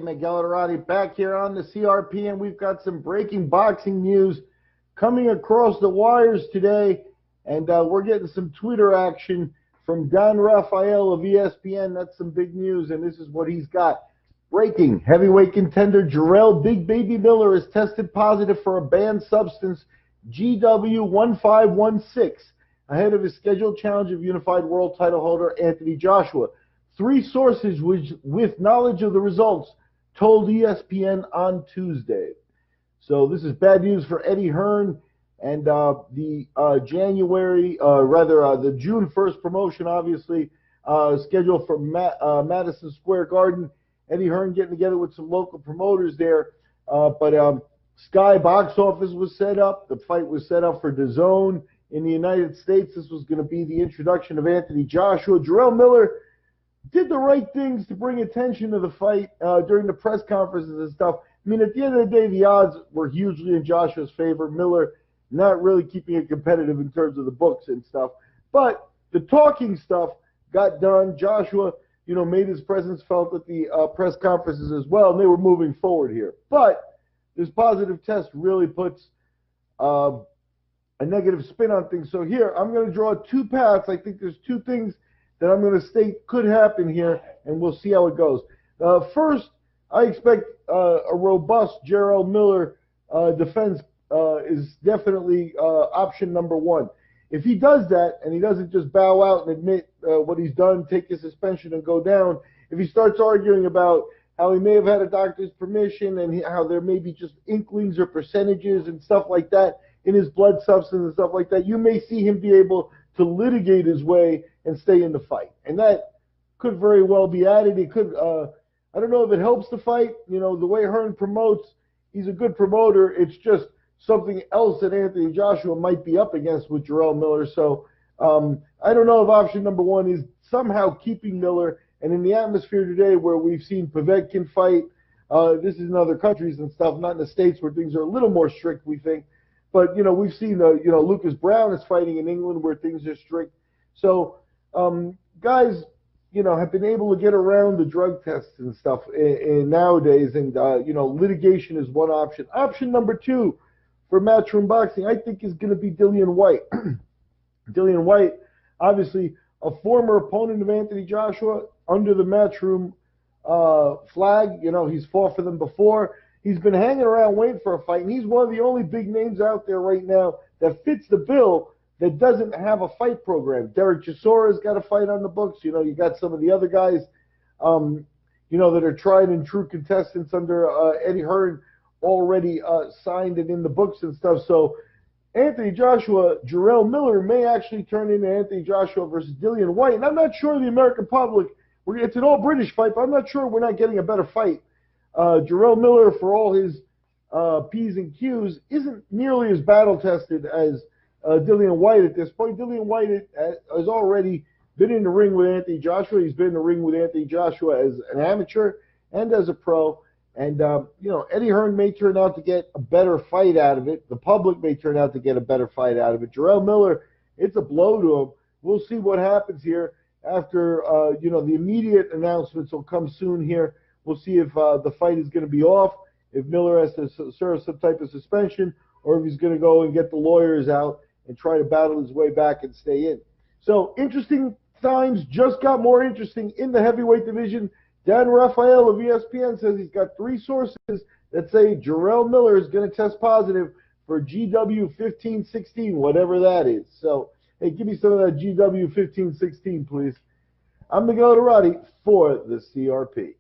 Miguel Iturrate back here on the CRP, and we've got some breaking boxing news coming across the wires today, and we're getting some Twitter action from Rafael of ESPN. That's some big news, and this is what he's got. Breaking: heavyweight contender Jarrell Big Baby Miller is tested positive for a banned substance, GW1516, ahead of his scheduled challenge of unified world title holder Anthony Joshua. 3 sources with knowledge of the results told ESPN on Tuesday. So this is bad news for Eddie Hearn and the June 1st promotion, obviously, scheduled for Madison Square Garden. Eddie Hearn getting together with some local promoters there. But Sky Box Office was set up. The fight was set up for DAZN in the United States. This was going to be the introduction of Anthony Joshua. Jarrell Miller did the right things to bring attention to the fight during the press conferences and stuff. I mean, at the end of the day, the odds were hugely in Joshua's favor. Miller not really keeping it competitive in terms of the books and stuff. But the talking stuff got done. Joshua, made his presence felt at the press conferences as well, and they were moving forward here. But this positive test really puts a negative spin on things. So here, I'm going to draw 2 paths. I think there's 2 things that I'm going to state could happen here, and we'll see how it goes. First, I expect a robust Jarrell Miller defense is definitely option number 1. If he does that, and he doesn't just bow out and admit what he's done, take his suspension and go down, if he starts arguing about how he may have had a doctor's permission and how there may be just inklings or percentages and stuff like that in his blood substance and stuff like that, you may see him be able to litigate his way and stay in the fight. And that could very well be added. It could, I don't know if it helps the fight. The way Hearn promotes, he's a good promoter. It's just something else that Anthony Joshua might be up against with Jarrell Miller. So I don't know if option number 1 is somehow keeping Miller. And in the atmosphere today where we've seen Povetkin fight, this is in other countries and stuff, not in the States where things are a little more strict, we think. But, we've seen, Lucas Brown is fighting in England where things are strict. So guys, have been able to get around the drug tests and stuff nowadays. And, litigation is one option. Option number 2 for Matchroom Boxing, I think, is going to be Dillian Whyte. Dillian Whyte, obviously a former opponent of Anthony Joshua under the Matchroom flag. He's fought for them before. He's been hanging around waiting for a fight, and he's one of the only big names out there right now that fits the bill that doesn't have a fight program. Derek Chisora's got a fight on the books. You got some of the other guys, that are tried and true contestants under Eddie Hearn already signed and in the books and stuff. So Anthony Joshua, Jarrell Miller may actually turn into Anthony Joshua versus Dillian Whyte. And I'm not sure the American public, it's an all-British fight, but I'm not sure we're not getting a better fight. Jarrell Miller, for all his P's and Q's, isn't nearly as battle-tested as Dillian Whyte at this point. Dillian Whyte has already been in the ring with Anthony Joshua. He's been in the ring with Anthony Joshua as an amateur and as a pro. And, Eddie Hearn may turn out to get a better fight out of it. The public may turn out to get a better fight out of it. Jarrell Miller, it's a blow to him. We'll see what happens here after, the immediate announcements will come soon here. We'll see if the fight is going to be off, if Miller has to serve some type of suspension, or if he's going to go and get the lawyers out and try to battle his way back and stay in. So interesting times just got more interesting in the heavyweight division. Rafael of ESPN says he's got 3 sources that say Jarrell Miller is going to test positive for GW1516, whatever that is. So, hey, give me some of that GW1516, please. I'm Miguel Iturrate for the CRP.